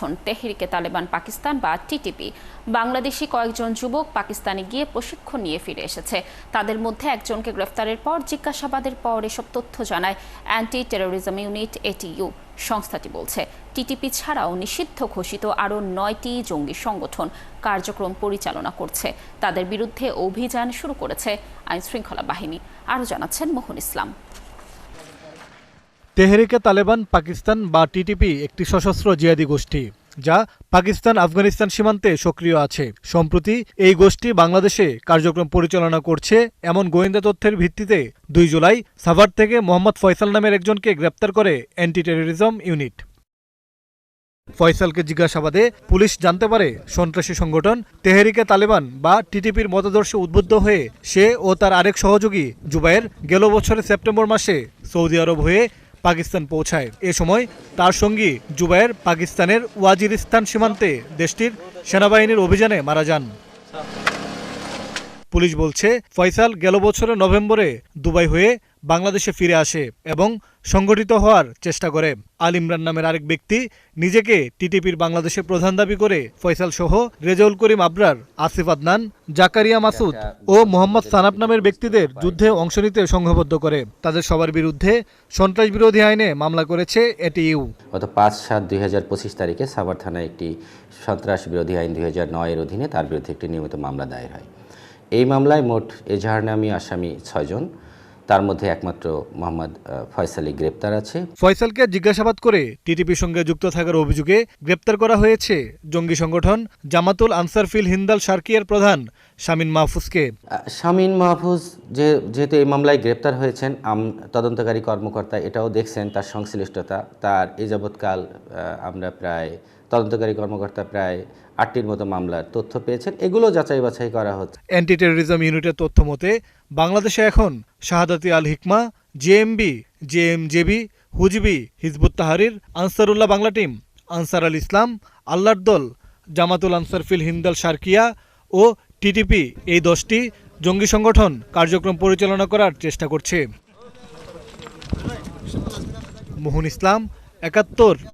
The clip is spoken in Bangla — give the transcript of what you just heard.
সংগঠন তেহরিকে তালেবান পাকিস্তান বা টিটিপি বাংলাদেশি কয়েকজন যুবক পাকিস্তানে গিয়ে প্রশিক্ষণ নিয়ে ফিরে এসেছে। তাদের মধ্যে একজনকে গ্রেফতারের পর জিজ্ঞাসাবাদের পর এসব তথ্য জানায় অ্যান্টি টেরোরিজম ইউনিট এটিইউ। সংস্থাটি বলছে টিটিপি ছাড়াও নিষিদ্ধ ঘোষিত আরও 9টি জঙ্গি সংগঠন কার্যক্রম পরিচালনা করছে। তাদের বিরুদ্ধে অভিযান শুরু করেছে আইনশৃঙ্খলা বাহিনী। আরও জানাচ্ছেন মোহন ইসলাম। তেহরিকে তালেবান পাকিস্তান বা টিটিপি একটি সশস্ত্র জিহাদি গোষ্ঠী যা পাকিস্তান আফগানিস্তান সীমান্তে সক্রিয় আছে। সম্প্রতি এই গোষ্ঠী বাংলাদেশে কার্যক্রম পরিচালনা করছে এমন গোয়েন্দা তথ্যের ভিত্তিতে 2 জুলাই সাভার থেকে মোহাম্মদ ফয়সাল নামের একজনকে গ্রেপ্তার করে অ্যান্টি টেরোরিজম ইউনিট। ফয়সালকে জিজ্ঞাসাবাদে পুলিশ জানতে পারে সন্ত্রাসী সংগঠন তেহরিকে তালেবান বা টিটিপির মতাদর্শে উদ্বুদ্ধ হয়ে সে ও তার আরেক সহযোগী জুবায়ের গেল বছরের সেপ্টেম্বর মাসে সৌদি আরব হয়ে পাকিস্তান পৌঁছায়। এ সময় তার সঙ্গী জুবায়ের পাকিস্তানের ওয়াজিরিস্তান সীমান্তে দেশটির সেনাবাহিনীর অভিযানে মারা যান। পুলিশ বলছে ফয়সাল গেল বছরের নভেম্বরে দুবাই হয়ে বাংলাদেশে ফিরে আসে এবং সংগঠিত হওয়ার চেষ্টা করে। আল ইমরান নামের আরেক ব্যক্তি নিজেকে টিটিপির বাংলাদেশের প্রধান দাবি করে ফয়সাল সহ রেজাউল করিম আবরার, আসিফ আদনান, জাকারিয়া মাসুদ ও মোহাম্মদ সানাব নামের ব্যক্তিদের যুদ্ধে অংশ নিতে সংঘবদ্ধ করে। তাদের সবার বিরুদ্ধে সন্ত্রাস বিরোধী আইনে মামলা করেছে এটিইউ। গত 5/7/2025 তারিখে সাভার থানায় একটি সন্ত্রাস বিরোধী আইন 2009 এর অধীনে তার বিরুদ্ধে একটি নিয়মিত মামলা দায়ের হয়। এই মামলায় মোট এজাহার নামী আসামি 6 জন, তার মধ্যে একমাত্র মোহাম্মদ ফয়সালই গ্রেপ্তার আছে। ফয়সালকে জিজ্ঞাসাবাদ করে টিটিপির সঙ্গে যুক্ত থাকার অভিযোগে গ্রেপ্তার করা হয়েছে জঙ্গি সংগঠন জামাতুল আনসার ফিল হিন্দাল শারকিয়ার প্রধান শামীম মাহফুজকে। শামীম মাহফুজ যেহেতু এই মামলায় গ্রেপ্তার হয়েছেন, তদন্তকারী কর্মকর্তা এটাও দেখছেন তার সংশ্লিষ্টতা। তার এ যাবৎকাল আমরা তদন্তকারী কর্মকর্তা প্রায় 8টির মতো মামলার তথ্য পেয়েছেন। এগুলো যাচাই বাছাই করা হচ্ছে। অ্যান্টি টেরোরিজম ইউনিটের তথ্য মতে বাংলাদেশে এখন শাহাদাতি আল হিকমা, জেএমবি, জেএমজেবি, হুজবি, হিজবুত তাহরির, আনসারুল্লাহ বাংলা টিম, আনসার আল ইসলাম, আল্লাহর দল, জামাতুল আনসার ফিল হিন্দাল শারকিয়া ও টিটিপি এই 10টি জঙ্গি সংগঠন কার্যক্রম পরিচালনা করার চেষ্টা করছে। মোহন ইসলাম, 71।